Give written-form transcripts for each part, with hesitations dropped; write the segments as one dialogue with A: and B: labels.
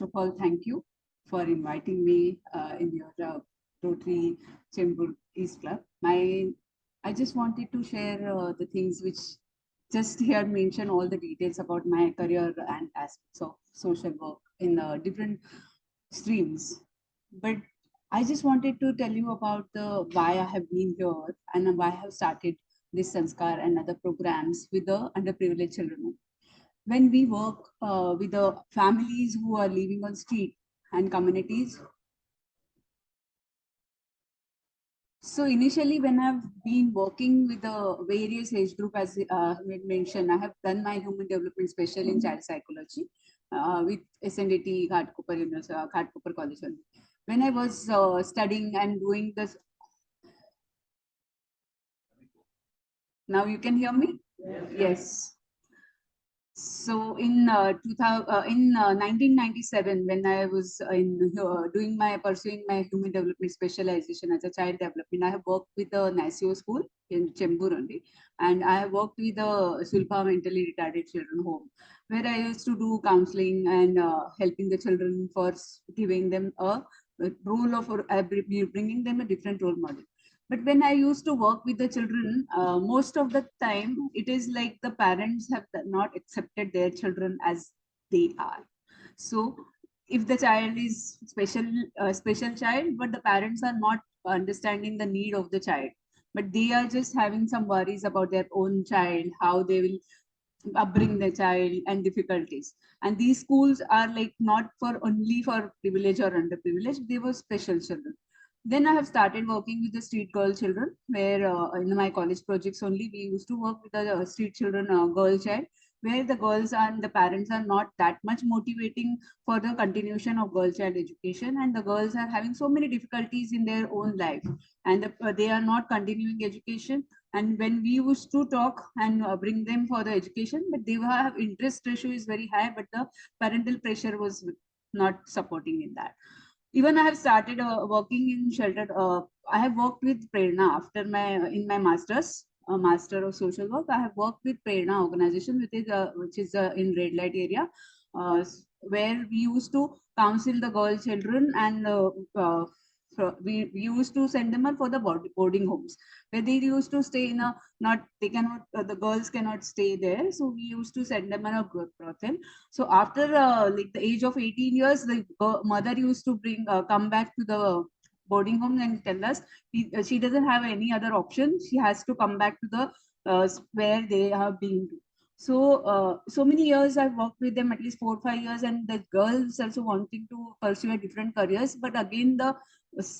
A: of all, thank you for inviting me in your Rotary Chembur East Club. I just wanted to share the things which just here mention all the details about my career and aspects of social work in different streams. But I just wanted to tell you about the why I have been here and why I have started this Sanskar and other programs with the underprivileged children. When we work with the families who are living on street and communities. So initially, when I've been working with the various age group, as mentioned, I have done my human development special in child psychology with SNDT Ghatkopar University, Ghatkopar College. When I was studying and doing this, now you can hear me? Yes. So in 1997, when I was doing my pursuing my human development specialization as a child development, I have worked with the NASIO school in Chembur only, and I have worked with the Sulpa mentally retarded children home, where I used to do counseling and helping the children for giving them a role of bringing them a different role model. But when I used to work with the children, most of the time it is like the parents have not accepted their children as they are. So if the child is special child, but the parents are not understanding the need of the child, but they are just having some worries about their own child, how they will upbring the child and difficulties. And these schools are like not for only for privileged or underprivileged, they were special children. Then I have started working with the street girl children, where in my college projects only, we used to work with the street children, girl child, where the girls and the parents are not that much motivating for the continuation of girl child education. And the girls are having so many difficulties in their own life, and they are not continuing education. And when we used to talk and bring them for the education, but they have interest ratio is very high, but the parental pressure was not supporting in that. Even I have started working in shelter. I have worked with Prerna after my in my masters, master of social work. I have worked with Prerna organization, which is in red light area, where we used to counsel the girl children, and so we used to send them out for the boarding homes, where they used to stay in a, not they cannot, the girls cannot stay there, so we used to send them on a brothel. So after like the age of 18 years, the mother used to come back to the boarding home and tell us she doesn't have any other option. She has to come back to the where they have been. So so many years I've worked with them, at least 4 or 5 years, and the girls also wanting to pursue a different careers, but again the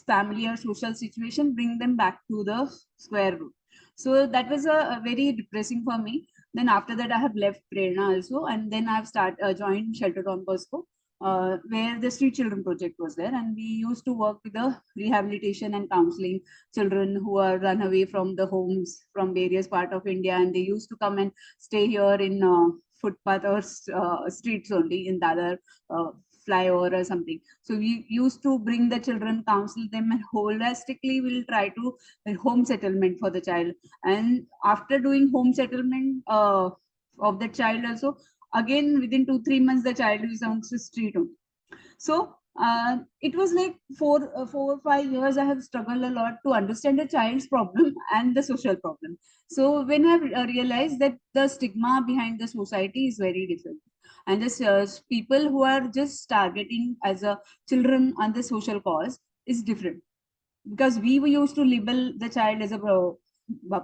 A: family or social situation bring them back to the square root. So that was a very depressing for me. Then after that, I have left Prerna also, and then I've joined Shelter Don Bosco, where the Street Children Project was there, and we used to work with the rehabilitation and counseling children who are run away from the homes from various part of India, and they used to come and stay here in footpath or streets only in Dadar. Flyover or something. So we used to bring the children, counsel them, and holistically we'll try to home settlement for the child. And after doing home settlement of the child also, again within 2 3 months the child is on the street only. So it was like 4 or 5 years I have struggled a lot to understand the child's problem and the social problem. So when I realized that the stigma behind the society is very different, and the people who are just targeting as a children on the social cause is different, because we were used to label the child as a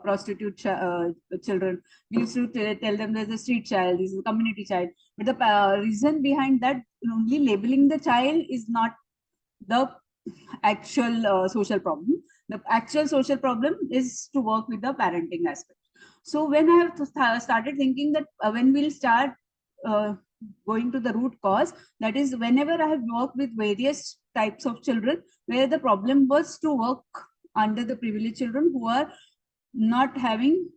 A: prostitute children. We used to tell them there's a street child, this is a community child. But the reason behind that only labeling the child is not the actual social problem. The actual social problem is to work with the parenting aspect. So when I have started thinking that when we'll start uh, going to the root cause, that is whenever I have worked with various types of children, where the problem was to work under the privileged children who are not having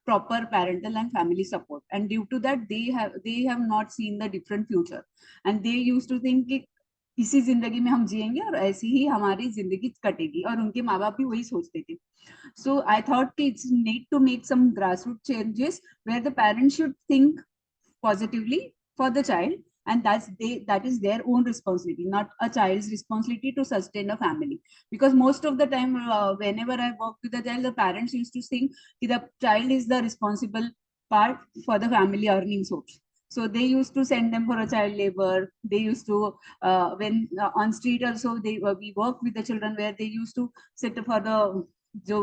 A: proper parental and family support, and due to that they have not seen the different future, and they used to think कि इसी जिंदगी में हम जिएंगे और ऐसी ही हमारी जिंदगी कटेगी, और उनके माँ बाप भी वही सोचते थे. So I thought कि it's need to make some grassroots changes where the parents should think positively for the child, and that is their own responsibility, not a child's responsibility to sustain a family. Because most of the time, whenever I work with the child, the parents used to think the child is the responsible part for the family earning source. So they used to send them for a child labor. They used to when on street also, we work with the children where they used to sit for the जो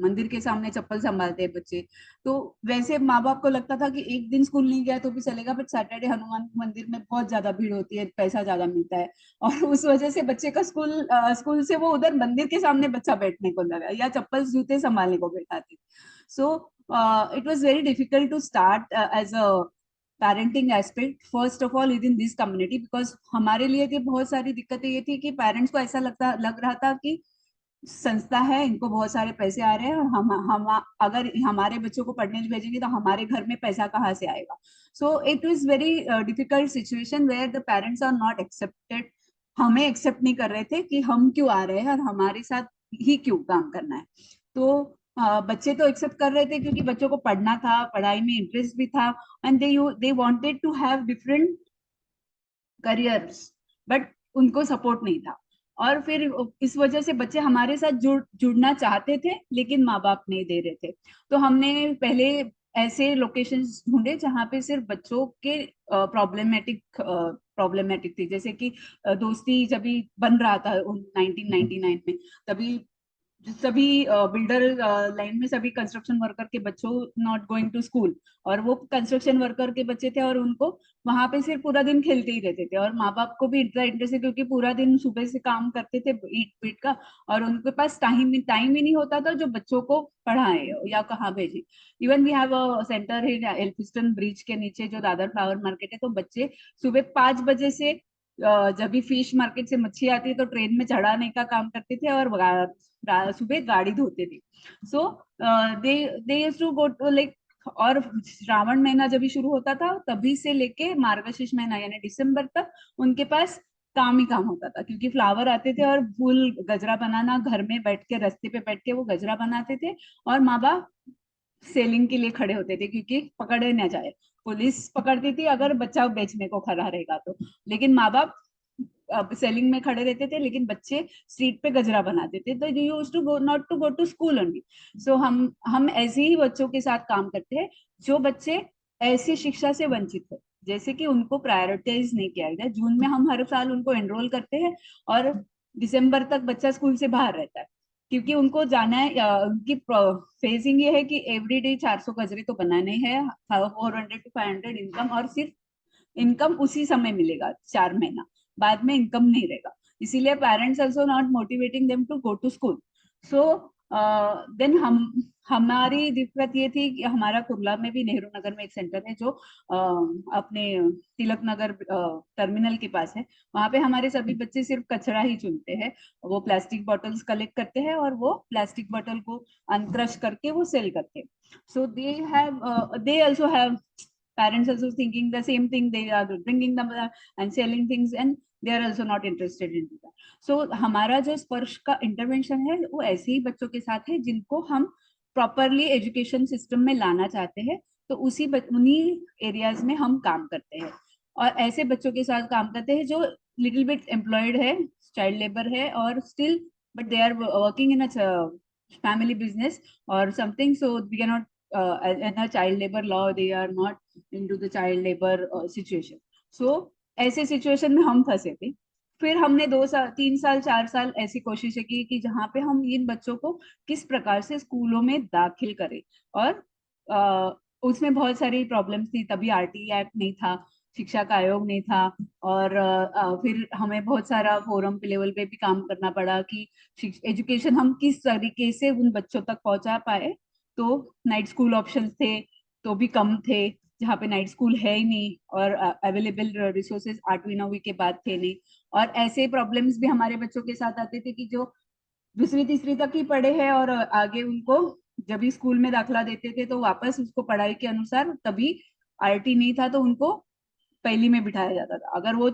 A: मंदिर के सामने चप्पल संभालते हैं बच्चे। तो वैसे माँ बाप को लगता था कि एक दिन स्कूल नहीं गया तो भी चलेगा, बट सैटरडे हनुमान मंदिर में बहुत ज्यादा भीड़ होती है, पैसा ज्यादा मिलता है, और उस वजह से बच्चे का स्कूल से वो उधर मंदिर के सामने बच्चा बैठने को लगा या चप्पल जूते संभालने को बैठा थे। So it was very difficult to start as a parenting aspect first of all within this community, because हमारे लिए थी बहुत सारी दिक्कतें ये थी कि पेरेंट्स को ऐसा लग रहा था कि संस्था है, इनको बहुत सारे पैसे आ रहे हैं, और हम अगर हमारे बच्चों को पढ़ने भेजेंगे तो हमारे घर में पैसा कहाँ से आएगा। So it is very difficult situation where the parents are not accepted, हमें एक्सेप्ट नहीं कर रहे थे कि हम क्यों आ रहे हैं और हमारे साथ ही क्यों काम करना है। तो बच्चे तो एक्सेप्ट कर रहे थे क्योंकि बच्चों को पढ़ना था, पढ़ाई में इंटरेस्ट भी था, and they wanted to have different careers, but उनको सपोर्ट नहीं था। और फिर इस वजह से बच्चे हमारे साथ जुड़ना चाहते थे लेकिन माँ बाप नहीं दे रहे थे। तो हमने पहले ऐसे लोकेशंस ढूंढे जहाँ पे सिर्फ बच्चों के प्रॉब्लमेटिक थी, जैसे कि दोस्ती जब भी बन रहा था 1999 में, तभी सभी बिल्डर लाइन में सभी कंस्ट्रक्शन वर्कर के बच्चों नॉट गोइंग टू स्कूल, और वो कंस्ट्रक्शन वर्कर के बच्चे थे और उनको वहां पे सिर्फ पूरा दिन खेलते ही रहते थे, और माँ बाप को भी इतना इंटरेस्ट है क्योंकि पूरा दिन सुबह से काम करते थे ईट पीट का, और उनके पास टाइम ही नहीं होता था जो बच्चों को पढ़ाए या कहाँ भेजे। Even we have a centre in Elphinstone bridge के नीचे जो दादर फ्लावर मार्केट है, तो बच्चे सुबह 5 बजे से जब भी फिश मार्केट से मच्छी आती है तो ट्रेन में चढ़ाने का काम करते थे और सुबह गाड़ी धोते थे। So they they used to go to like, और श्रावण महीना जब भी शुरू होता था तभी से लेके मार्गशीर्ष महीना यानी दिसंबर तक उनके पास काम ही काम होता था, क्योंकि फ्लावर आते थे और फूल गजरा बनाना, घर में बैठ के रास्ते पे बैठ के वो गजरा बनाते थे, और माँ बाप सेलिंग के लिए खड़े होते थे क्योंकि पकड़े न जाए। पुलिस पकड़ती थी अगर बच्चा बेचने को खड़ा रहेगा तो, लेकिन माँ बाप सेलिंग में खड़े रहते थे, लेकिन बच्चे स्ट्रीट पे गजरा बनाते थे। तो you used to go not to go to school only. So हम ऐसे ही बच्चों के साथ काम करते हैं जो बच्चे ऐसी शिक्षा से वंचित है, जैसे कि उनको प्रायोरिटाइज नहीं किया गया। जून में हम हर साल उनको एनरोल करते हैं और दिसंबर तक बच्चा स्कूल से बाहर रहता है, क्योंकि उनको जाना है, उनकी फेजिंग ये है कि एवरीडे 400 गजरे तो बनाने हैं, 400 to 500 इनकम, और सिर्फ इनकम उसी समय मिलेगा 4 महीना, बाद में इनकम नहीं रहेगा। इसीलिए parents also not motivating them to go to school. So then हमारी दिक्कत ये थी कि हमारा कुर्ला में भी नेहरू नगर में एक सेंटर है जो अपने तिलक नगर टर्मिनल के पास है। वहां पे हमारे सभी बच्चे सिर्फ कचरा ही चुनते हैं, वो प्लास्टिक बॉटल्स कलेक्ट करते हैं और वो प्लास्टिक बॉटल को अनक्रश करके वो सेल करते हैं। So they also have parents also thinking the same thing, they are bringing them and selling things, and they are also not interested in that. So हमारा जो स्पर्श का इंटरवेंशन है वो ऐसे ही बच्चों के साथ है जिनको हम प्रॉपरली एजुकेशन सिस्टम में लाना चाहते हैं, तो उन्हीं एरियाज में हम काम करते हैं, और ऐसे बच्चों के साथ काम करते हैं जो लिटिल बिट एम्प्लॉयड है, चाइल्ड लेबर है, और still but they are working in a family business or something, so we cannot in a child labor law they are not into the child labor situation. So ऐसे situation में हम फंसे थे। फिर हमने 2 साल 3 साल 4 साल ऐसी कोशिशें की कि जहाँ पे हम इन बच्चों को किस प्रकार से स्कूलों में दाखिल करें, और उसमें बहुत सारी प्रॉब्लम्स थी। तभी आरटीई एक्ट नहीं था, शिक्षा का आयोग नहीं था, और फिर हमें बहुत सारा फोरम पे लेवल पे भी काम करना पड़ा कि एजुकेशन हम किस तरीके से उन बच्चों तक पहुंचा पाए। तो नाइट स्कूल ऑप्शंस थे तो भी कम थे, जहाँ पे नाइट स्कूल है ही नहीं, और अवेलेबल रिसोर्सेज 8वीं 9वीं के बाद थे नहीं, और ऐसे प्रॉब्लम्स भी हमारे बच्चों के साथ आते थे कि जो दूसरी तीसरी तक ही पढ़े हैं और आगे उनको जब भी स्कूल में दाखला देते थे तो वापस उसको पढ़ाई के अनुसार, तभी आरटी नहीं था तो उनको पहली में बिठाया जाता था। अगर वो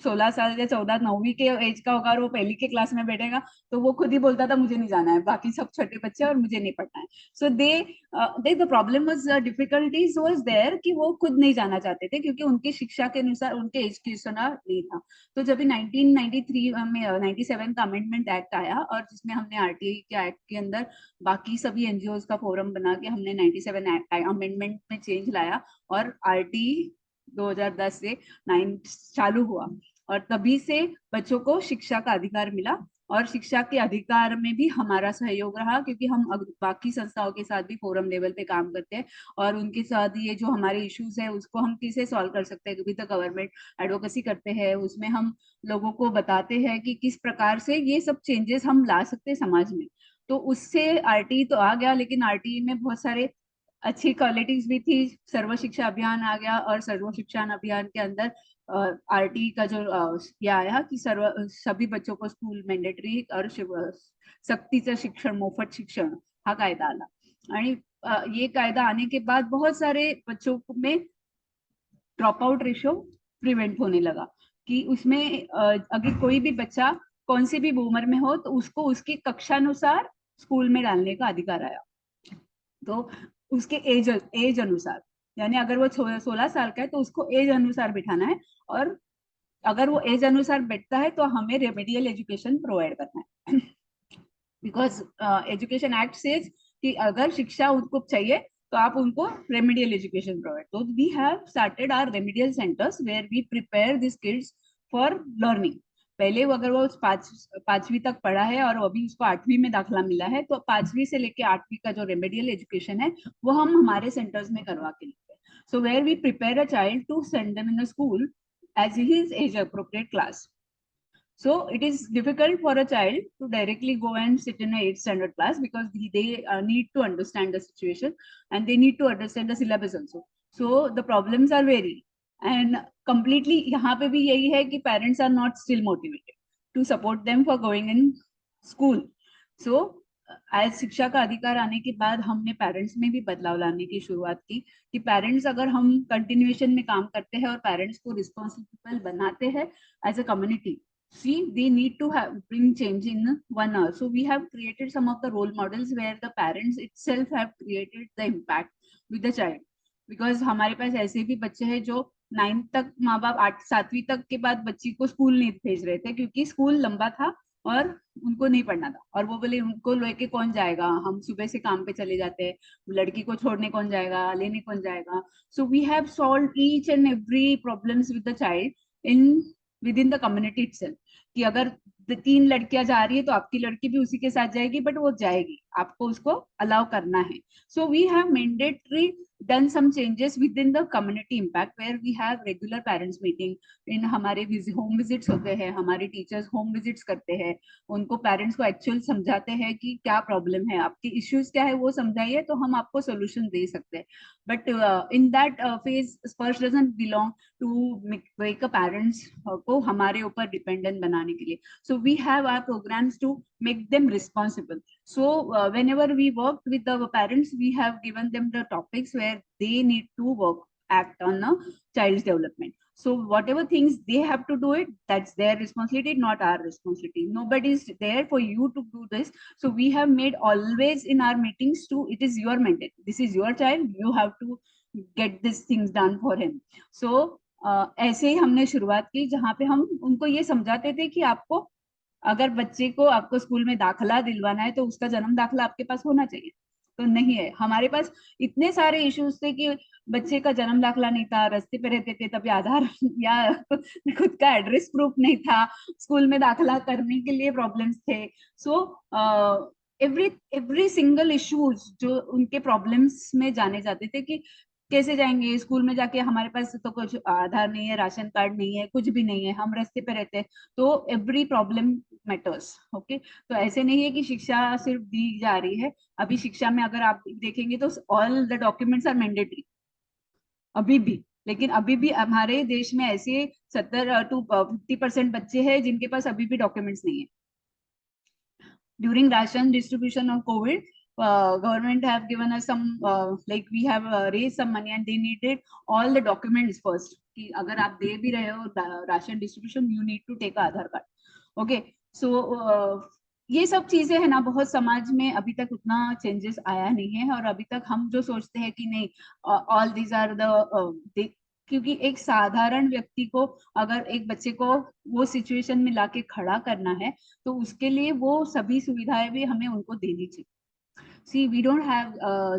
A: 16 साल या 14 9वीं के एज का होगा और वो पहली के क्लास में बैठेगा, तो वो खुद ही बोलता था मुझे नहीं जाना है, बाकी सब छोटे बच्चे और मुझे नहीं पढ़ना है. So they the problem was, difficulties was there कि वो खुद नहीं जाना चाहते थे क्योंकि उनकी शिक्षा के अनुसार उनके एज के अनुसार नहीं था. तो जब 1993 में 97 का अमेंडमेंट एक्ट आया और जिसमें हमने आरटीआई के एक्ट के अंदर बाकी सभी एनजीओ का फोरम बना के हमने 97 अमेंडमेंट में चेंज लाया और आरटी 2010 से 9 चालू हुआ. और तभी से बच्चों को शिक्षा का अधिकार मिला और शिक्षा के अधिकार में भी हमारा सहयोग रहा क्योंकि हम बाकी संस्थाओं के साथ भी फोरम लेवल पे काम करते हैं और उनके साथ ये जो हमारे इश्यूज है उसको हम कैसे सॉल्व कर सकते हैं, विद द गवर्नमेंट एडवोकेसी करते हैं, उसमें हम लोगों को बताते हैं कि किस प्रकार से ये सब चेंजेस हम ला सकते हैं समाज में. तो उससे आरटी तो आ गया, लेकिन आरटी में बहुत सारे अच्छी क्वालिटीज भी थी. सर्व शिक्षा अभियान आ गया और सर्व शिक्षा अभियान के अंदर आरटी का जो ये आया कि सर्व सभी बच्चों को स्कूल मॅन्डेटरी और सक्तीचं शिक्षण मोफत शिक्षण हा कायदा आला. आणि ये कायदा आने के बाद बहुत सारे बच्चों में ड्रॉप आउट रेशो प्रिवेंट होने लगा कि उसमें अगर कोई भी बच्चा कौन सी भी उम्र में हो तो उसको उसकी कक्षा अनुसार स्कूल में डालने का अधिकार आया. तो उसके एज अनुसार, यानी अगर वो 16 साल का है तो उसको एज अनुसार बिठाना है और अगर वो एज अनुसार बैठता है तो हमें रेमेडियल एजुकेशन प्रोवाइड करना है. बिकॉज एजुकेशन एक्ट सेज कि अगर शिक्षा उनको चाहिए तो आप उनको रेमेडियल एजुकेशन प्रोवाइड. तो we have started our remedial centres where we prepare this kids for learning. पहले वो अगर वो 5वीं तक पढ़ा है और अभी उसको 8वीं में दाखला मिला है तो 5वीं से लेके 8वीं का जो रेमेडियल एजुकेशन है वो हम हमारे सेंटर्स में करवा के लेते हैं. So where we prepare a child to send them in a school as his age appropriate class. So it is difficult for a child to directly go and sit in a 8th standard class because they need to understand the situation and they need to understand the syllabus also. So the problems are varied and completely यहाँ पे भी यही है कि parents are not still motivated to support them for going in school. So आज शिक्षा का अधिकार आने के बाद हमने पेरेंट्स में भी बदलाव लाने की शुरुआत की कि पेरेंट्स अगर हम कंटिन्यूएशन में काम करते हैं और पेरेंट्स को रिस्पॉन्सिबल बनाते हैं as a community, see they need to have bring change in 1 hour. So we have created some of the role models where the parents itself have created the impact with the child. because हमारे पास ऐसे भी बच्चे हैं जो 9th तक माँ बाप 7वीं तक के बाद बच्ची को स्कूल नहीं भेज रहे थे क्योंकि स्कूल लंबा था और उनको नहीं पढ़ना था और वो बोले उनको लेके कौन जाएगा, हम सुबह से काम पे चले जाते हैं, लड़की को छोड़ने कौन जाएगा, लेने कौन जाएगा. So we have solve each and every problems with the child in with in the community itself. कि अगर 3 लड़कियां जा रही है तो आपकी लड़की भी उसी के साथ जाएगी, बट वो जाएगी, आपको उसको अलाउ करना है. So we have mandatory done some changes within the community impact where we have regular parents meeting. in हमारे home visits होते हैं, हमारे teachers home visits करते हैं, उनको parents को actual समझाते हैं कि क्या problem है, आपकी issues क्या है वो समझाइए तो हम आपको solution दे सकते हैं. but in that phase Sparsh doesn't belong to make a parents को हमारे ऊपर dependent बनाने के लिए. so we have our programs to make them responsible. So whenever we work with the parents, we have given them the topics where they need to work, act on a child's development. So whatever things they have to do it, that's their responsibility, not our responsibility. Nobody is there for you to do this. So we have made always in our meetings to, it is your mandate. This is your child. You have to get these things done for him. So ऐसे ही हमने शुरुआत की जहाँ पे हम उनको ये समझाते थे कि आपको अगर बच्चे को आपको स्कूल में दाखला दिलवाना है तो उसका जन्म दाखला आपके पास होना चाहिए. तो नहीं है, हमारे पास इतने सारे इश्यूज थे कि बच्चे का जन्म दाखला नहीं था, रास्ते पे रहते थे तभी आधार या खुद का एड्रेस प्रूफ नहीं था, स्कूल में दाखला करने के लिए प्रॉब्लम्स थे. सो एवरी सिंगल इश्यूज जो उनके प्रॉब्लम्स में जाने जाते थे कि कैसे जाएंगे स्कूल में जाके, हमारे पास तो कुछ आधार नहीं है, राशन कार्ड नहीं है, कुछ भी नहीं है, हम रास्ते पे रहते हैं. तो एवरी प्रॉब्लम मैटर्स. ओके, तो ऐसे नहीं है कि शिक्षा सिर्फ दी जा रही है. अभी शिक्षा में अगर आप देखेंगे तो all the documents are mandatory अभी भी, लेकिन अभी भी हमारे देश में ऐसे 70 to 50% बच्चे हैं जिनके पास अभी भी डॉक्यूमेंट्स नहीं है. During ration distribution of COVID, government have given us some like we have raised some money and they needed all the documents first कि अगर आप दे भी रहे हो ration distribution, you need to take Aadhaar card. Okay, so ये सब चीजें है ना, बहुत समाज में अभी तक उतना चेंजेस आया नहीं है। और अभी तक हम जो सोचते हैं कि नहीं, ऑल दीज आर द, क्योंकि एक साधारण व्यक्ति को अगर एक बच्चे को वो सिचुएशन में लाके खड़ा करना है, तो उसके लिए वो सभी सुविधाएं भी हमें उनको देनी चाहिए। See, we don't have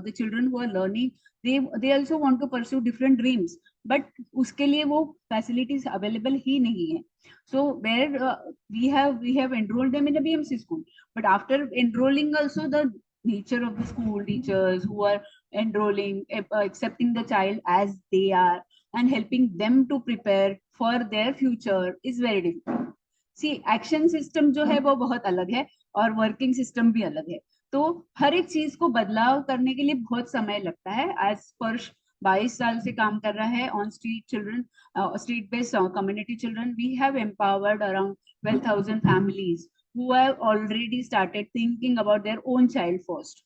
A: the children who are learning, they also want to pursue different dreams, but उसके लिए वो facilities available ही नहीं है. So where we have enrolled them in a BMC school, but after enrolling also, the nature of the school teachers who are enrolling, accepting the child as they are and helping them to prepare for their future is very difficult. See action system जो है वो बहुत अलग है और working system भी अलग है। तो हर एक चीज को बदलाव करने के लिए बहुत समय लगता है। आज स्पर्श 22 साल से काम कर रहा है on street children, street based community children. We have empowered around 12,000 families who have already started thinking about their own child first.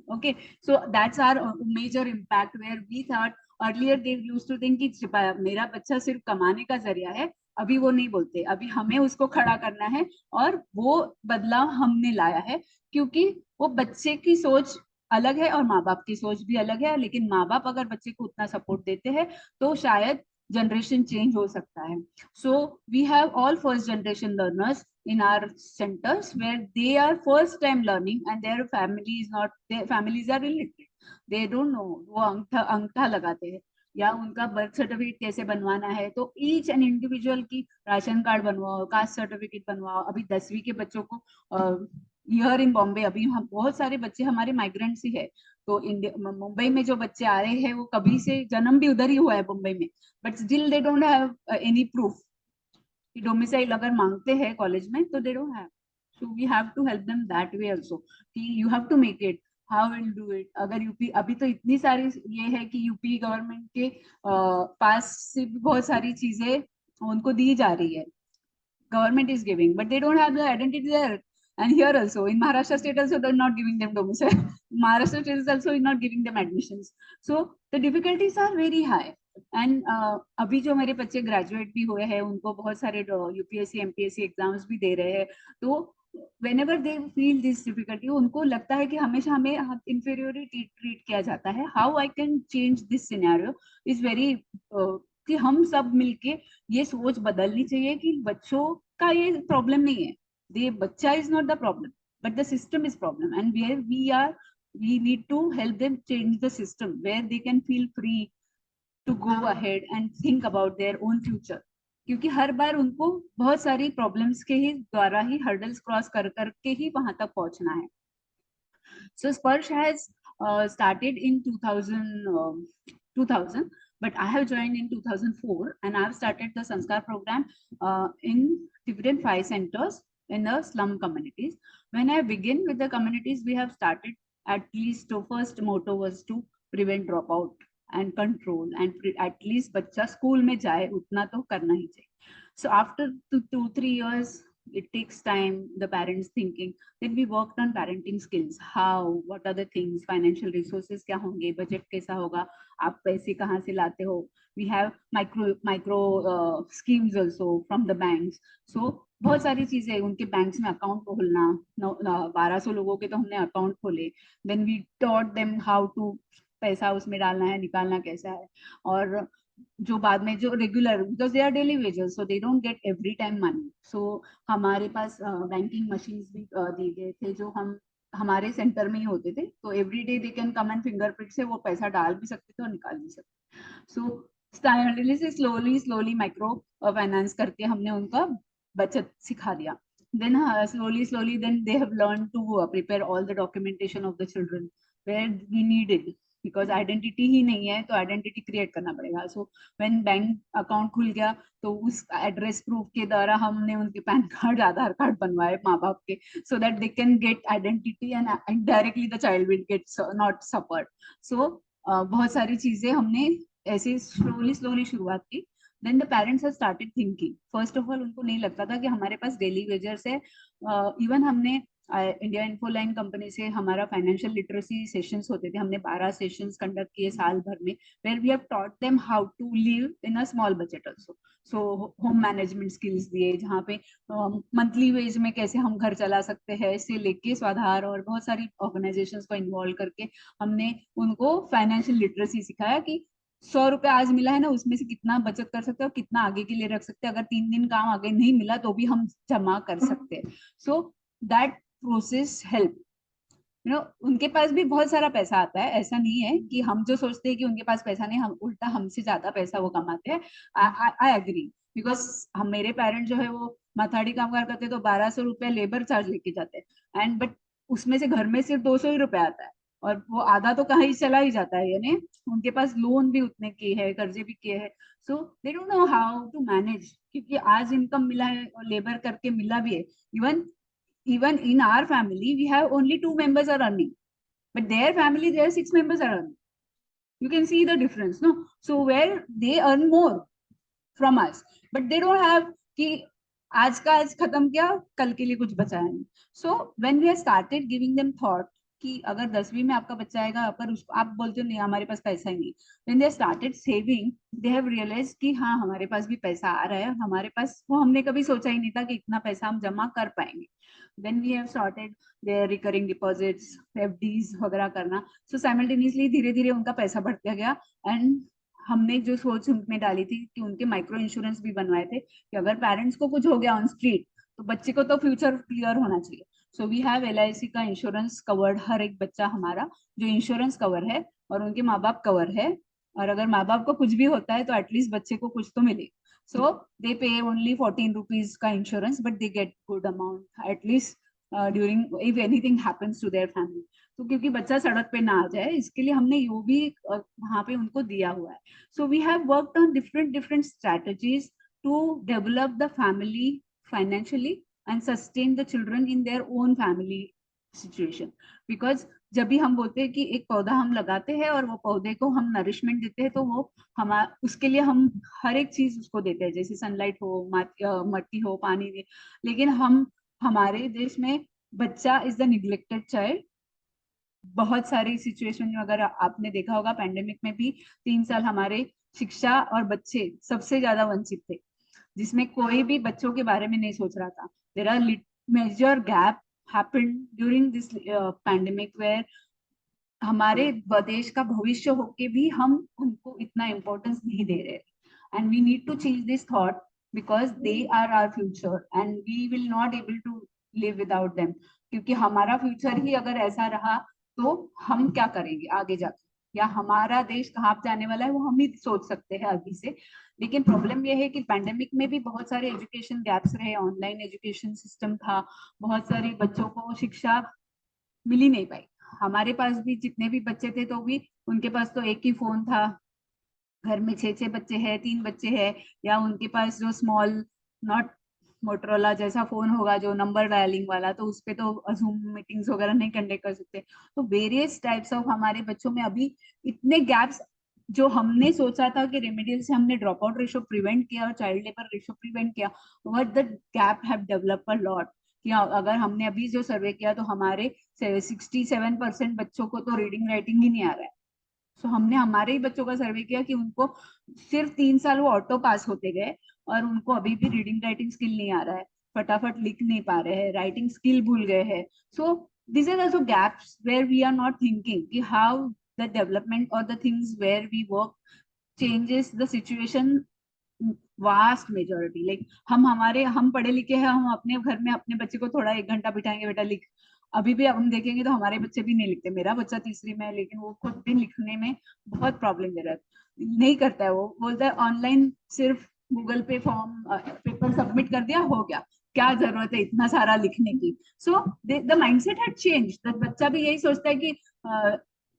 A: Okay, so that's our major impact, where we thought earlier they used to think कि मेरा बच्चा सिर्फ कमाने का जरिया है। अभी वो नहीं बोलते, अभी हमें उसको खड़ा करना है और वो बदलाव हमने लाया है, क्योंकि वो बच्चे की सोच अलग है और माँ बाप की सोच भी अलग है। लेकिन माँ बाप अगर बच्चे को उतना सपोर्ट देते हैं तो शायद जनरेशन चेंज हो सकता है। So we have all first generation learners in our centers, where they are first time learning and their family is not, their families are illiterate, they don't know, वो अंगूठा लगाते हैं या उनका बर्थ सर्टिफिकेट कैसे बनवाना है। तो ईच एंड इंडिविजुअल की राशन कार्ड बनवाओ, कास्ट सर्टिफिकेट बनवाओ। अभी 10वीं के बच्चों को हियर इन बॉम्बे, अभी हम बहुत सारे बच्चे हमारे माइग्रेंट्स ही है। तो मुंबई में जो बच्चे आ रहे हैं वो कभी से जन्म भी उधर ही हुआ है मुंबई में, but still they don't have any proof कि डोमिसाइल अगर मांगते हैं कॉलेज में तो they don't have. So we have to help them that way also, कि you have to make it, how will do it. अगर यूपी, अभी तो इतनी सारी ये है कि यूपी गवर्नमेंट के पास से भी बहुत सारी चीजें उनको दी जा रही है, government is giving, but they don't have the identity there. And here also, in Maharashtra state also, they're not giving them domicile. Maharashtra state is also not giving them admissions. So the difficulties are very high. And अभी जो मेरे बच्चे graduate भी हुए हैं, उनको बहुत सारे यूपीएससी एमपीएससी एग्जाम्स भी दे रहे हैं। तो whenever they feel this difficulty, उनको लगता है कि हमेशा हमें inferiority ट्रीट किया जाता है। How I can change this scenario is very कि हम सब मिलके ये सोच बदलनी चाहिए कि बच्चों का ये प्रॉब्लम नहीं है, दे बच्चा is not the problem but the system is problem, and where we need to help them change the system where they can feel free to go ahead and think about their own future. क्योंकि हर बार उनको बहुत सारी problems के ही द्वारा ही hurdles cross कर करके ही वहां तक पहुंचना है। So Sparsh has started in 2000, but I have joined in 2004, and I have started the Sanskar program in different 5 centers in the slum communities. When I begin with the communities, we have started, at least the first motto was to prevent dropout and control, and at least बच्चा school में जाए उतना तो करना ही चाहिए. So after 2-3 years, it takes time, the parents thinking, then we worked on parenting skills, how, what are the things, financial resources क्या होंगे, budget कैसा होगा, आप पैसे कहाँ से लाते हो। We have micro schemes also from the banks. So बहुत सारी चीजें, उनके बैंक्स में अकाउंट खोलना, 1200 लोगों के तो हमने अकाउंट खोले। Then we taught them how to पैसा उसमें डालना है, निकालना कैसा है। और जो बाद में जो regular, because they are daily wages, so they don't get every time money. So हमारे पास बैंकिंग मशीन्स भी दिए गए थे जो हम हमारे सेंटर में ही होते थे। तो every day they can come and fingerprint से वो पैसा डाल भी सकते थे और निकाल भी सकते। So slowly slowly micro finance करके हमने उनका बचत सिखा दिया। Then slowly then they have learned to prepare all the documentation of the children where we needed, because identity ही नहीं है तो आइडेंटिटी क्रिएट करना पड़ेगा। सो व्हेन बैंक अकाउंट खुल गया तो उस एड्रेस प्रूफ के द्वारा हमने उनके पैन कार्ड आधार कार्ड बनवाए माँ बाप के, so that they can get identity and directly the child will get not suffered. So बहुत सारी चीजें हमने ऐसे स्लोली शुरुआत की। Then the parents have started thinking, first of all उनको नहीं लगता था कि हमारे पास डेली वेजर्स है। इवन हमने इंडिया इन्फोलाइन कंपनी से हमारा फाइनेंशियल लिटरेसी सेशंस होते थे, हमने 12 सेशंस कंडक्ट किए साल भर में, where we have taught them how to live in a small budget also. So home management skills दिए, जहाँ पे मंथली वेज में कैसे हम घर चला सकते हैं, इससे लेके स्वाधार और बहुत सारी ऑर्गेनाइजेशंस को इन्वॉल्व करके हमने उनको फाइनेंशियल लिटरेसी सिखाया कि 100 रुपए आज मिला है ना, उसमें से कितना बचत कर सकते हैं और कितना आगे के लिए रख सकते हैं, अगर 3 दिन काम आगे नहीं मिला तो भी हम जमा कर सकते हैं। सो दैट प्रोसेस हेल्प, उनके पास भी बहुत सारा पैसा आता है, ऐसा नहीं है कि हम जो सोचते हैं कि उनके पास पैसा नहीं, हम उल्टा हमसे ज्यादा पैसा वो कमाते हैं। आई एग्री, बिकॉज हम मेरे पेरेंट जो है वो माथाड़ी कामगार करते हैं तो 1200 रुपया लेबर चार्ज लेके जाते हैं, एंड बट उसमें से घर में सिर्फ 200 ही रुपया आता है, और वो आधा तो कहीं चला ही जाता है, यानी उनके पास लोन भी उतने के है, कर्जे भी किए हैं। So they don't know how to manage, क्योंकि आज इनकम मिला है और लेबर करके मिला भी है। Even in our family we have only 2 members are earning, but their family there 6 members are earning. You can see the difference, no? So where they earn more from us, but they don't have कि आज का आज खत्म किया, कल के लिए कुछ बचाया नहीं। So when we started giving them thought कि अगर 10वीं में आपका बच्चा आएगा, पर उसको आप बोलते हो नहीं हमारे पास पैसा ही नहीं, when they started saving they have realise कि हाँ हमारे पास भी पैसा आ रहा है, हमारे पास वो हमने कभी सोचा ही नहीं था कि इतना पैसा हम जमा कर पाएंगे। Then we have started their recurring deposits, FDs वगैरह करना। सो साइमल्टेनियसली धीरे धीरे उनका पैसा बढ़ता गया, एंड हमने जो सोच उनमें डाली थी कि उनके माइक्रो इंश्योरेंस भी बनवाए थे कि अगर पेरेंट्स को कुछ हो गया ऑन स्ट्रीट तो बच्चे को तो फ्यूचर क्लियर होना चाहिए। सो वी हैव LIC का इंश्योरेंस कवर्ड, हर एक बच्चा हमारा जो इंश्योरेंस कवर है, और उनके माँ बाप कवर है, और अगर माँ बाप को कुछ भी होता है तो एटलीस्ट बच्चे को कुछ तो मिले। So they pay only 14 rupees का insurance, but they get good amount at least during if anything happens to their family. तो क्योंकि बच्चा सड़क पे ना आ जाए, इसके लिए हमने यो भी वहां पे उनको दिया हुआ है। So we have worked on different strategies to develop the family financially and sustain the children in their own family situation. Because जब भी हम बोलते हैं कि एक पौधा हम लगाते हैं और वो पौधे को हम नरिशमेंट देते हैं, तो वो हम उसके लिए हम हर एक चीज उसको देते हैं, जैसे सनलाइट हो, मट्टी हो, पानी दे। लेकिन हम हमारे देश में बच्चा इज द निग्लेक्टेड चाइल्ड। बहुत सारी सिचुएशन में अगर आपने देखा होगा, पैंडेमिक में भी 3 साल हमारे शिक्षा और बच्चे सबसे ज्यादा वंचित थे, जिसमें कोई भी बच्चों के बारे में नहीं सोच रहा था। There are major gap happened during this pandemic, where हमारे देश का भविष्य होके भी हम उनको इतना इम्पोर्टेंस नहीं दे रहे। And we need to change this thought, because they are our future and we will not able to live without them. क्योंकि हमारा फ्यूचर ही अगर ऐसा रहा तो हम क्या करेंगे आगे जाके, या हमारा देश कहाँ जाने वाला है वो हम ही सोच सकते हैं अभी से। लेकिन प्रॉब्लम यह है कि पैंडेमिक में भी बहुत सारे एजुकेशन गैप्स रहे, ऑनलाइन एजुकेशन सिस्टम था, बहुत सारे बच्चों को शिक्षा मिल ही नहीं पाई। हमारे पास भी जितने भी बच्चे थे तो भी उनके पास तो एक ही फोन था, घर में 6 6 बच्चे हैं, 3 बच्चे हैं, या उनके पास जो स्मॉल नॉट मोटरोला जैसा फोन होगा जो नंबर डायलिंग वाला, तो उस पे तो जूम मीटिंग्स वगैरह नहीं कंडक्ट कर सकते। तो वेरियस टाइप्स ऑफ हमारे बच्चों में अभी इतने गैप्स, जो हमने सोचा था कि रेमेडियल से हमने ड्रॉप आउट रेशो प्रिवेंट किया और चाइल्ड लेबर रेशो प्रिवेंट किया, but the gap have develop a lot. कि अगर हमने अभी जो सर्वे किया तो हमारे 67% बच्चों को तो रीडिंग राइटिंग ही नहीं आ रहा है। सो हमने हमारे ही बच्चों का सर्वे किया कि उनको सिर्फ 3 साल वो ऑटो पास होते गए और उनको अभी भी रीडिंग राइटिंग स्किल नहीं आ रहा है, फटाफट लिख नहीं पा रहे हैं, राइटिंग स्किल भूल गए हैं। So this is also gaps where we are not thinking कि हाउ द डेवलपमेंट और the things where we work changes the situation vast majority. Like हम पढ़े लिखे हैं, हम अपने घर में अपने बच्चे को थोड़ा 1 घंटा बिठाएंगे, बेटा लिख, अभी भी अब हम देखेंगे तो हमारे बच्चे भी नहीं लिखते। मेरा बच्चा तीसरी में है, लेकिन वो खुद भी लिखने में बहुत प्रॉब्लम दे रहा है, नहीं करता है। वो बोलता है ऑनलाइन सिर्फ गूगल पे फॉर्म पेपर सबमिट कर दिया, हो गया, क्या जरूरत है इतना सारा लिखने की। So the mindset had change, बच्चा भी यही सोचता है कि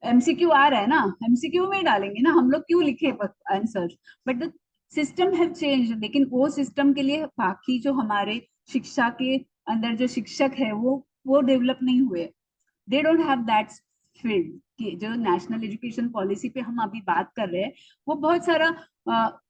A: MCQ आ रहा है ना, MCQ में ही डालेंगे ना, हम लोग क्यों लिखे answer. But the system have change, लेकिन वो सिस्टम के लिए बाकी जो हमारे शिक्षा के अंदर जो शिक्षक है वो डेवलप नहीं हुए। दे डोंट हैव दैट फील्ड। कि जो नेशनल एजुकेशन पॉलिसी पे हम अभी बात कर रहे हैं, वो बहुत सारा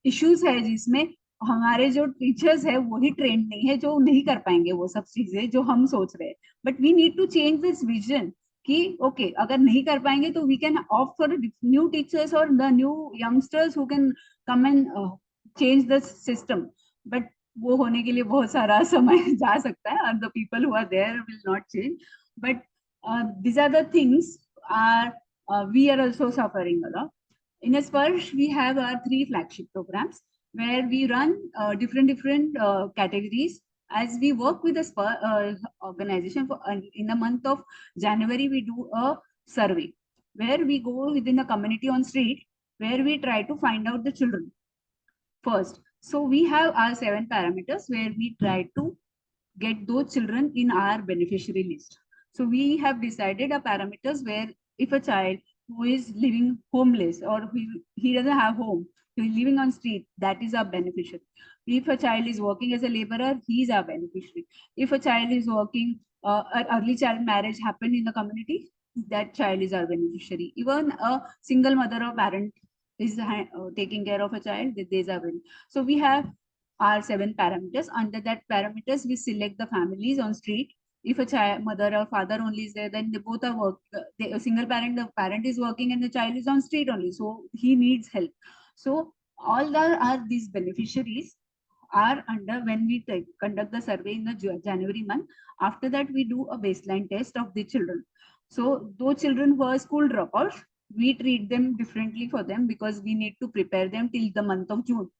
A: इश्यूज है जिसमें हमारे जो टीचर्स है वही ट्रेंड नहीं है, जो नहीं कर पाएंगे वो सब चीजें जो हम सोच रहे हैं. But we need to change this vision कि ओके अगर नहीं कर पाएंगे तो we can opt for new teachers और the new youngsters who can come and change the system. But वो होने के लिए बहुत सारा समय जा सकता है और the people who are there will not change. But these are the things are we are also suffering a lot. In a Sparsh, we have our 3 flagship programs where we run different categories. As we work with the organization for in the month of January, we do a survey where we go within the community on street where we try to find out the children first. So we have our 7 parameters where we try to get those children in our beneficiary list. So we have decided a parameters where if a child who is living homeless or he doesn't have home, he is living on street, that is our beneficiary. If a child is working as a laborer, he is our beneficiary. If a child is working, early child marriage happened in the community, that child is our beneficiary. Even a single mother or parent is taking care of a child, they is our beneficiary. So we have are 7 parameters. Under that parameters, we select the families on street. If a child, mother or father only is there, then they both are work. A single parent, the parent is working and the child is on street only, so he needs help. So all the are these beneficiaries are under when we conduct the survey in the January month. After that, we do a baseline test of the children. So those children who are school dropouts, we treat them differently for them because we need to prepare them till the month of June.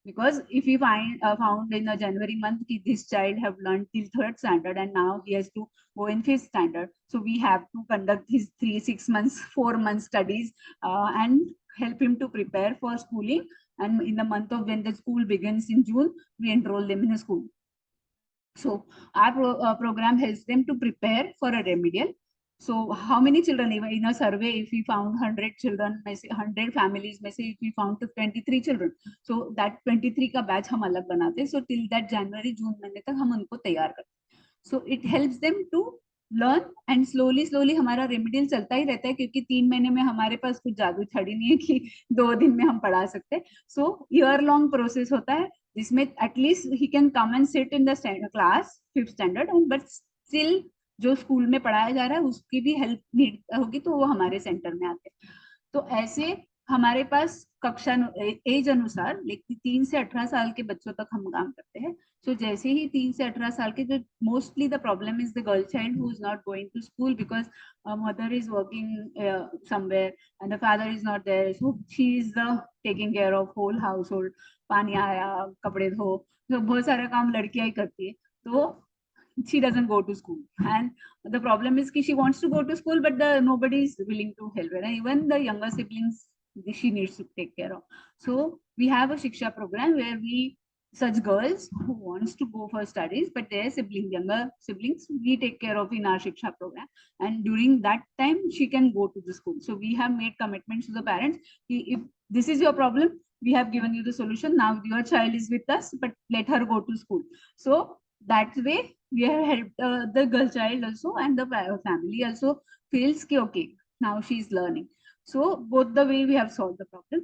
A: Because if we found in the January month this child have learned till 3rd standard and now he has to go in 5th standard, so we have to conduct his 3 6 months 4 months studies and help him to prepare for schooling. And in the month of when the school begins in June, we enroll them in a school. So our program helps them to prepare for a remedial. So how many children in a survey, if we found 100 children, 100 families, if we found 23 children, so that 23 का batch हम अलग बनाते. So till that January June महीने तक हम उनको तैयार करते. So it helps them to learn and slowly हमारा रेमिडियल चलता ही रहता है क्योंकि 3 महीने में हमारे पास कुछ जादू छड़ी नहीं है कि 2 दिन में हम पढ़ा सकते. So year long प्रोसेस होता है जिसमें at least he can come and sit in the class 5th standard and but still जो स्कूल में पढ़ाया जा रहा है उसकी भी हेल्प नीड होगी तो वो हमारे सेंटर में आते हैं. तो ऐसे हमारे पास कक्षा एज अनुसार 3 से 18 साल के बच्चों तक हम काम करते हैं. सो जैसे ही 3 से 18 साल के जो mostly the problem is the girl child who is not going to school because mother is working somewhere and the father is not there, so she is the taking care of whole household. पानी आया, कपड़े धो, तो बहुत सारा काम लड़कियां ही करती है. तो she doesn't go to school and the problem is ki she wants to go to school but the nobody is willing to help her, and even the younger siblings she needs to take care of. So we have a shiksha program where we such girls who wants to go for studies but their younger siblings we take care of in our shiksha program, and during that time she can go to the school. So we have made commitments to the parents, if this is your problem, we have given you the solution, now your child is with us but let her go to school. So that way we have helped the girl child also and the family also feels ki, okay, now she is learning. So both the way we have solved the problem.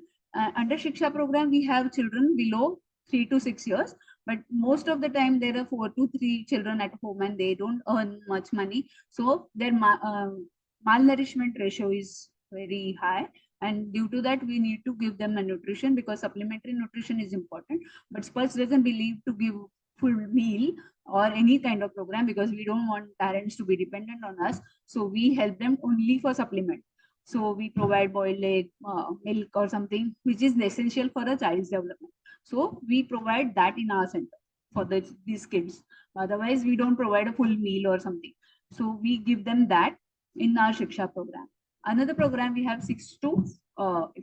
A: Under Shiksha program, we have children below 3 to 6 years, but most of the time there are 4 to 3 children at home and they don't earn much money. So their malnourishment ratio is very high. And due to that, we need to give them a nutrition because supplementary nutrition is important. But Spurs doesn't believe to give full meal or any kind of program because we don't want parents to be dependent on us. So we help them only for supplement. So we provide boiled egg, milk or something which is essential for a child's development. So we provide that in our center for these kids. Otherwise, we don't provide a full meal or something. So we give them that in our Shiksha program. Another program we have 6 to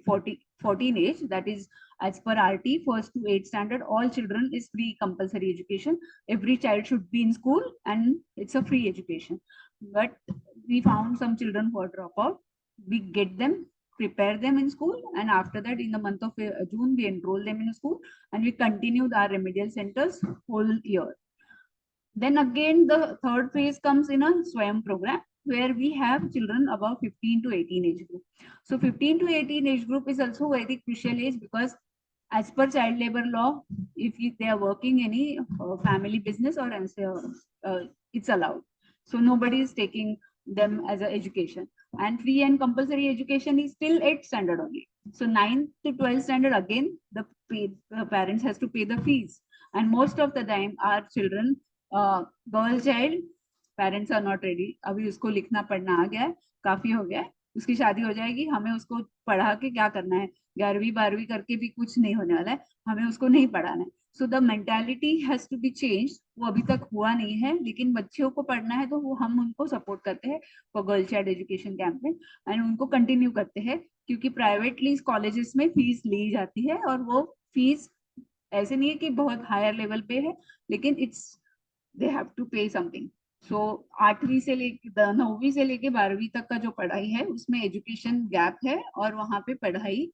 A: 14 age, that is as per RT, 1st to 8th standard, all children is free compulsory education. Every child should be in school and it's a free education. But we found some children who are dropout. We get them, prepare them in school, and after that in the month of June, we enroll them in school and we continue our remedial centers whole year. Then again, the third phase comes in a Swayam program where we have children above 15 to 18 age group. So 15 to 18 age group is also very crucial age because as per child labor law, if they are working any family business or it's allowed. So nobody is taking them as a education. And free and compulsory education is still 8th standard only. So 9th to 12th standard again, the parents has to pay the fees. And most of the time our children, girl child, parents are not ready, अभी उसको लिखना पढ़ना आ गया है, काफी हो गया है, उसकी शादी हो जाएगी, हमें उसको पढ़ा के क्या करना है, 11वीं 12वीं करके भी कुछ नहीं होने वाला है, हमें उसको नहीं पढ़ाना है. So the mentality has to be change. वो अभी तक हुआ नहीं है, लेकिन बच्चों को पढ़ना है तो वो हम उनको सपोर्ट करते हैं for girl child education campaign and उनको कंटिन्यू करते हैं, क्योंकि प्राइवेटली कॉलेजेस में फीस ली जाती है और वो फीस ऐसे नहीं है कि बहुत हायर लेवल पे है, लेकिन इट्स दे हैव टू पे समथिंग. सो 8वीं से लेके 9वीं से लेके 12वीं तक का जो पढ़ाई है उसमें एजुकेशन गैप है, और वहां पे पढ़ाई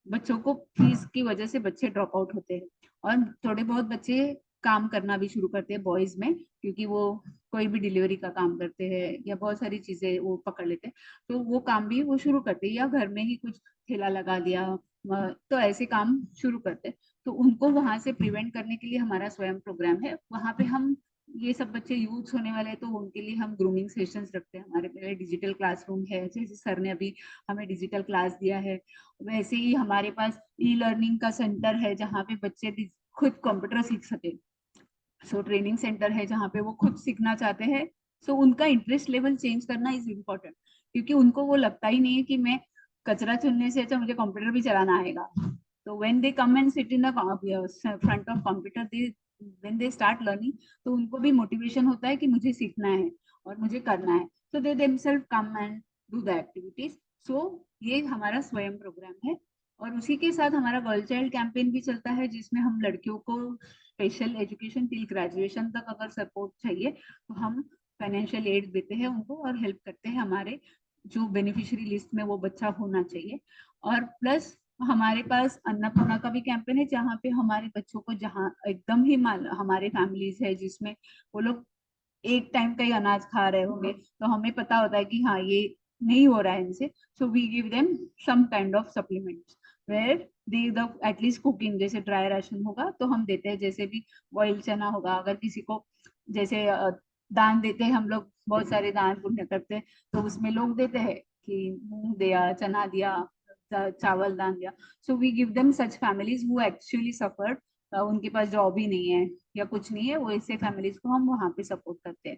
A: बच्चों को फीस की वजह से बच्चे ड्रॉप आउट होते हैं, और थोड़े बहुत बच्चे काम करना भी शुरू करते हैं बॉयज में, क्योंकि वो कोई भी डिलीवरी का काम करते हैं या बहुत सारी चीजें वो पकड़ लेते हैं, तो वो काम भी वो शुरू करते हैं, या घर में ही कुछ ठेला लगा दिया, तो ऐसे काम शुरू करते हैं. तो उनको वहां से प्रिवेंट करने के लिए हमारा स्वयं प्रोग्राम है. वहां पे हम ये सब बच्चे यूथ होने वाले हैं, तो उनके लिए हम ग्रूमिंग सेशंस रखते हैं. हमारे पहले डिजिटल क्लासरूम है, जैसे सर ने अभी हमें डिजिटल क्लास दिया है, वैसे ही हमारे पास ई लर्निंग का सेंटर है जहाँ पे बच्चे खुद कंप्यूटर सीख सके. सो ट्रेनिंग सेंटर है जहाँ पे वो खुद सीखना चाहते हैं. सो उनका इंटरेस्ट लेवल चेंज करना इज इम्पोर्टेंट, क्योंकि उनको वो लगता ही नहीं है कि मैं कचरा चुनने से अच्छा मुझे कंप्यूटर भी चलाना आएगा. तो when they come and sit in the front of computer, they when they start learning, तो उनको भी मोटिवेशन होता है कि मुझे सीखना है और मुझे करना है. So they themselves come and do the activities. So ये हमारा स्वयं प्रोग्राम है. और उसी के साथ हमारा गर्ल चाइल्ड कैंपेन भी चलता है, जिसमें हम लड़कियों को स्पेशल एजुकेशन टिल ग्रेजुएशन तक अगर सपोर्ट चाहिए तो हम फाइनेंशियल एड देते हैं उनको और हेल्प करते हैं. हमारे जो बेनिफिशियरी लिस्ट में वो बच्चा होना चाहिए. और प्लस हमारे पास अन्नपूर्णा का भी कैंपेन है, जहाँ पे हमारे बच्चों को, जहाँ एकदम ही हमारे फैमिलीज है जिसमें वो लोग एक टाइम का ही अनाज खा रहे होंगे, तो हमें पता होता है कि हाँ ये नहीं हो रहा है इनसे. So we give them some kind of supplements where they the at least cooking, जैसे ड्राई राशन होगा तो हम देते हैं, जैसे भी बॉइल चना होगा, अगर किसी को जैसे दान देते हैं हम लोग, बहुत सारे दान पुण्य करते हैं, तो उसमें लोग देते हैं कि मूंग दिया, चना दिया, चावल दान दिया. So we give them such families who actually suffered, उनके पास जॉब ही नहीं है या कुछ नहीं है, वो ऐसे फैमिलीज को हम वहां पे सपोर्ट करते हैं.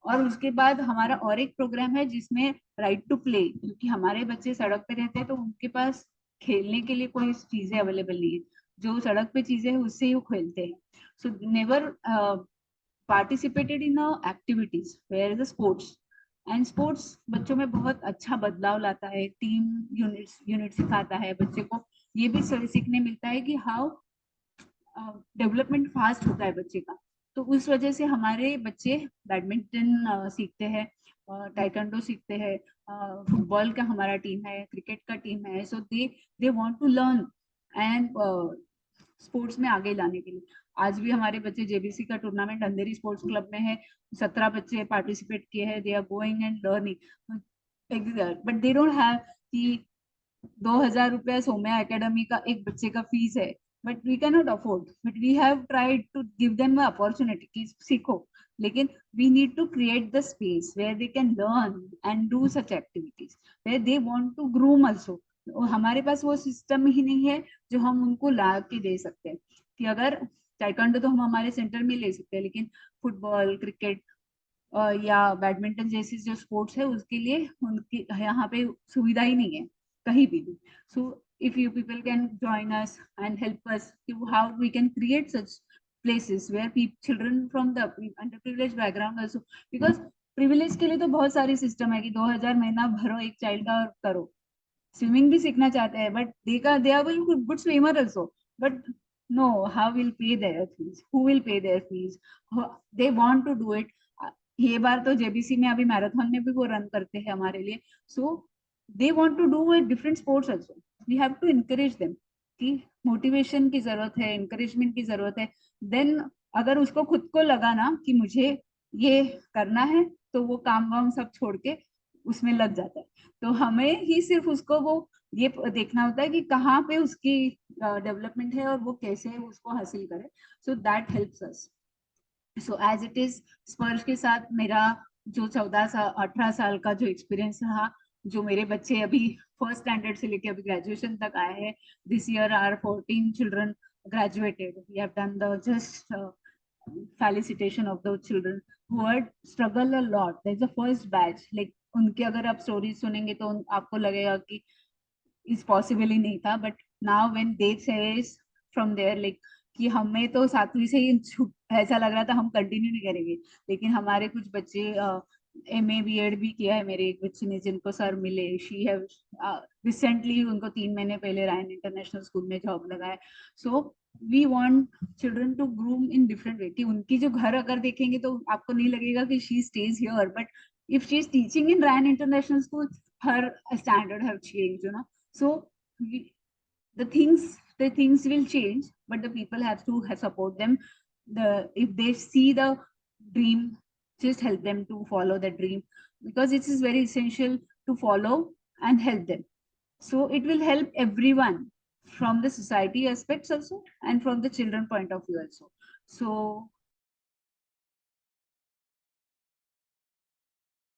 A: और उसके बाद हमारा और एक प्रोग्राम है जिसमें राइट टू प्ले, क्योंकि हमारे बच्चे सड़क पे रहते हैं तो उनके पास खेलने के लिए कोई चीजें अवेलेबल नहीं है, जो सड़क पे चीजें है उससे ही वो खेलते हैं. So never participated in activities where the sports. And sports बच्चों में बहुत अच्छा बदलाव लाता है, टीम यूनिट सिखाता है बच्चे को. ये भी सीखने मिलता है कि हाउ डेवलपमेंट फास्ट होता है बच्चे का. तो उस वजह से हमारे बच्चे बैडमिंटन सीखते हैं, टाइकोंडो सीखते हैं, फुटबॉल का हमारा टीम है, क्रिकेट का टीम है. So they want to learn and sports में आगे लाने के लिए. आज भी हमारे बच्चे जेबीसी का टूर्नामेंट अंधेरी स्पोर्ट्स क्लब में है, 17 बच्चे पार्टिसिपेट किए हैं. They are going and learning, but they don't have कि 2,000 रुपया सोम्या एकेडमी का एक बच्चे का फीस है, but we can not afford. But we have tried to give them opportunity कि सीखो, लेकिन we need to create the space where they can learn and do such activities where they want to groom also. हमारे पास वो system ही नहीं है जो हम उनको ला के दे सकते हैं. कि अगर टाइकोंडो तो हम हमारे सेंटर में ले सकते हैं, लेकिन फुटबॉल, क्रिकेट या बैडमिंटन जैसे जो स्पोर्ट्स है उसके लिए उनकी यहाँ पे सुविधा ही नहीं है कहीं भी. सो if you people can join us and help us to how we can create such places where children from the underprivileged background also, because privilege के लिए तो बहुत सारी सिस्टम है कि 2,000 महीना भरो एक चाइल्ड का और करो. स्विमिंग भी सीखना चाहते हैं, but they are good swimmer also, but no, how will pay their fees, who will pay their fees, they want to do it. ये बार तो जेबीसी में अभी मैराथन में भी वो रन करते हैं हमारे लिए. So they want to do it different sports also. We have to encourage them कि मोटिवेशन की जरूरत है, इनकरेजमेंट की जरूरत है. देन अगर उसको खुद को लगा ना कि मुझे ये करना है, तो वो काम वाम सब छोड़ के उसमें लग जाता है। तो हमें ही सिर्फ उसको वो ये देखना होता है कि कहाँ पे उसकी डेवलपमेंट है और वो कैसे उसको हासिल करे। So that helps us. So as it is, Sparsh के साथ मेरा जो 14 साल 18 साल का जो एक्सपीरियंस रहा, जो मेरे बच्चे अभी फर्स्ट स्टैंडर्ड से लेके अभी ग्रेजुएशन तक आए हैं, this year are 14 children graduated. We have done the just felicitation of the children who had struggled a lot. There's the first batch. Like उनके अगर आप स्टोरीज सुनेंगे तो आपको लगेगा कि इज पॉसिबल ही नहीं था, but now when they says from their like कि हमें तो 7वीं से ही ऐसा लग रहा था हम कंटिन्यू नहीं करेंगे, लेकिन हमारे कुछ बच्चे MA BEd भी किया है। मेरे एक बच्चे ने जिनको सर मिले, शी हैव रिसेंटली उनको 3 महीने पहले रायन इंटरनेशनल स्कूल में जॉब लगा है। So we want children to groom in different way, कि उनकी जो घर अगर देखेंगे तो आपको नहीं लगेगा कि she stage here, but if she is teaching in Ryan International school, her standard have changed, you know. So we, the things will change, but the people have to support them. If they see the dream, just help them to follow the dream, because it is very essential to follow and help them. So it will help everyone, from the society aspects also and from the children point of view also. So